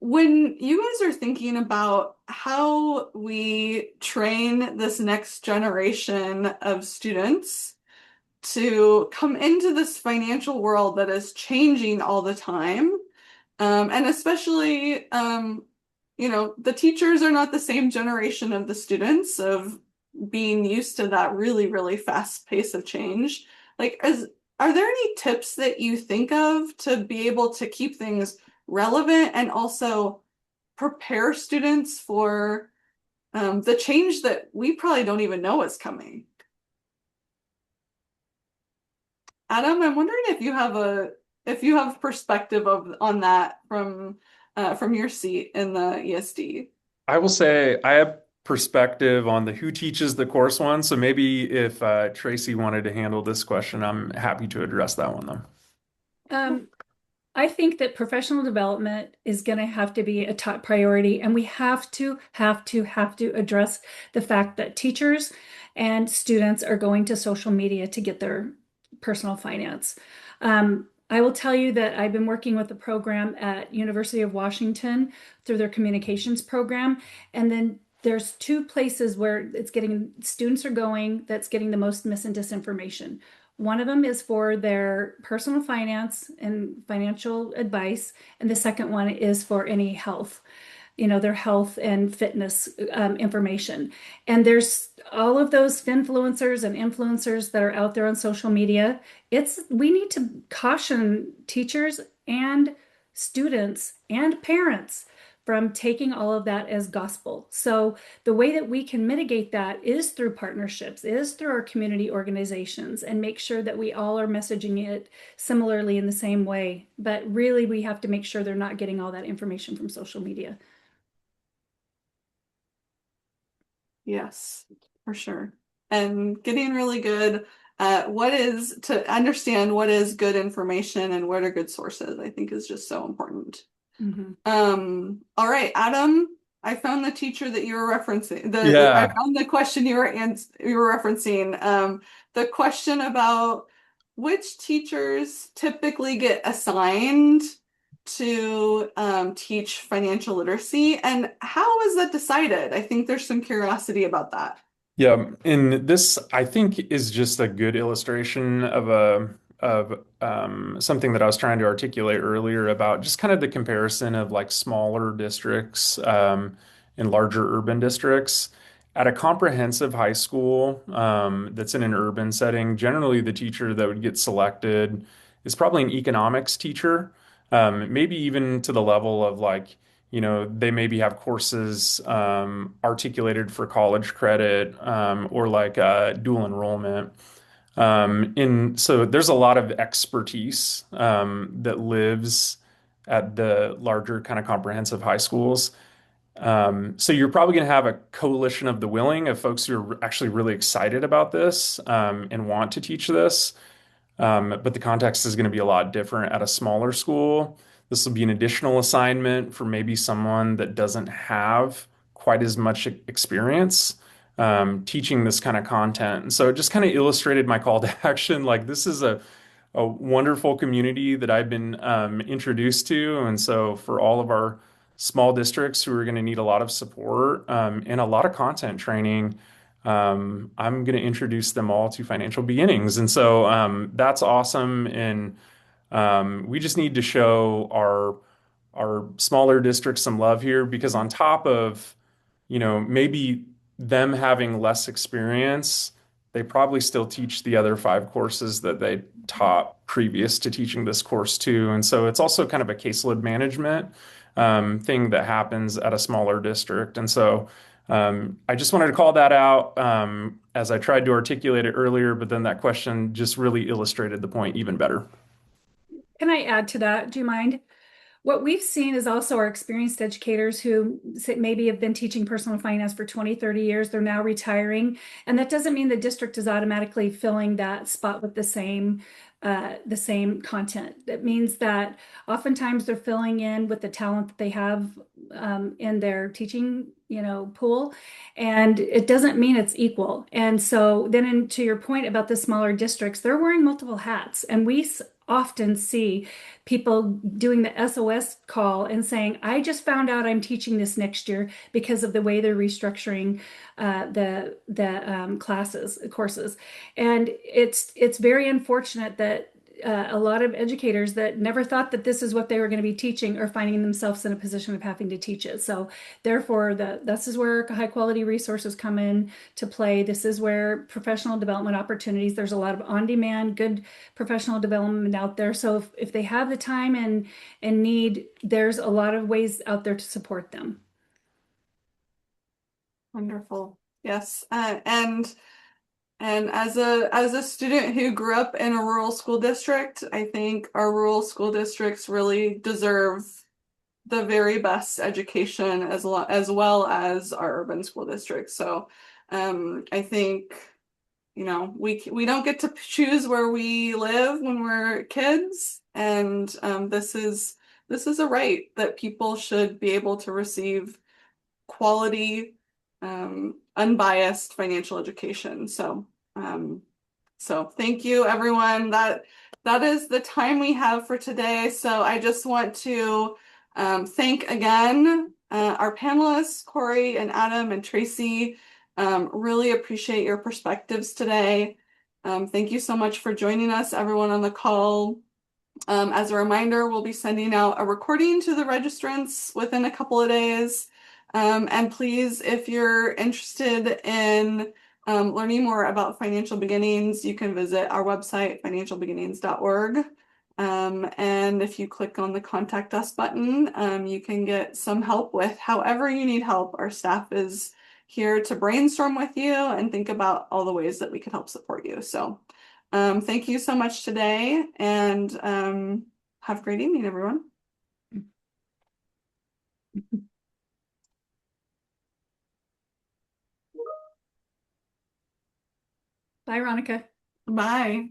When you guys are thinking about how we train this next generation of students to come into this financial world that is changing all the time, and especially, the teachers are not the same generation of the students of being used to that really, really fast pace of change. Like, are there any tips that you think of to be able to keep things relevant and also prepare students for the change that we probably don't even know is coming? Adam, I'm wondering if you have perspective of on that from your seat in the ESD. I will say I have perspective on the who teaches the course one. So maybe if Tracy wanted to handle this question, I'm happy to address that one though. Um, I think that professional development is going to have to be a top priority, and we have to address the fact that teachers and students are going to social media to get their personal finance. I will tell you that I've been working with the program at University of Washington through their communications program, and then there's two places where it's getting students are going that's getting the most mis and disinformation. One of them is for their personal finance and financial advice, and the second one is for any health, their health and fitness information. And there's all of those influencers and influencers that are out there on social media. We need to caution teachers and students and parents from taking all of that as gospel. So the way that we can mitigate that is through partnerships, is through our community organizations, and make sure that we all are messaging it similarly in the same way. But really, we have to make sure they're not getting all that information from social media. Yes, for sure. And getting really good at what is to understand what is good information and what are good sources, I think is just so important. Mhm. All right, Adam, I found the teacher that you were referencing. I Yeah. found the question you were referencing. The question about which teachers typically get assigned to teach financial literacy and how is that decided? I think there's some curiosity about that. Yeah, and this I think is just a good illustration of a of something that I was trying to articulate earlier about just kind of the comparison of like smaller districts and larger urban districts. At a comprehensive high school that's in an urban setting, generally the teacher that would get selected is probably an economics teacher, maybe even to the level of like they maybe have courses articulated for college credit or like dual enrollment. So there's a lot of expertise that lives at the larger kind of comprehensive high schools. So you're probably going to have a coalition of the willing of folks who are actually really excited about this and want to teach this. But the context is going to be a lot different at a smaller school. This will be an additional assignment for maybe someone that doesn't have quite as much experience teaching this kind of content. And so it just kind of illustrated my call to action. Like this is a wonderful community that I've been introduced to. And so for all of our small districts who are going to need a lot of support and a lot of content training, I'm going to introduce them all to financial beginnings. And so that's awesome. And we just need to show our smaller districts some love here because on top of, maybe them having less experience, they probably still teach the other five courses that they taught previous to teaching this course too. And so it's also kind of a caseload management thing that happens at a smaller district. And so I just wanted to call that out as I tried to articulate it earlier, but then that question just really illustrated the point even better. Can I add to that? Do you mind? What we've seen is also our experienced educators who maybe have been teaching personal finance for 20, 30 years. They're now retiring. And that doesn't mean the district is automatically filling that spot with the same content. That means that oftentimes they're filling in with the talent that they have in their teaching, pool. And it doesn't mean it's equal. And so then to your point about the smaller districts, they're wearing multiple hats. And we often see people doing the SOS call and saying, I just found out I'm teaching this next year because of the way they're restructuring the courses. And it's very unfortunate that a lot of educators that never thought that this is what they were going to be teaching are finding themselves in a position of having to teach it. So therefore, this is where high quality resources come in to play. This is where professional development opportunities, there's a lot of on-demand, good professional development out there. So if they have the time and need, there's a lot of ways out there to support them. Wonderful. Yes. And as a student who grew up in a rural school district, I think our rural school districts really deserve the very best education as well as our urban school districts. So I think, we don't get to choose where we live when we're kids, and this is a right that people should be able to receive quality, unbiased financial education. So thank you, everyone. That is the time we have for today. So I just want to thank again our panelists, Corey and Adam and Tracy. Really appreciate your perspectives today. Thank you so much for joining us, everyone on the call. As a reminder, we'll be sending out a recording to the registrants within a couple of days. And please, if you're interested in learning more about financial beginnings, you can visit our website, financialbeginnings.org. And if you click on the Contact Us button, you can get some help with however you need help. Our staff is here to brainstorm with you and think about all the ways that we can help support you. So thank you so much today, and have a great evening, everyone. Bye, Veronica. Bye.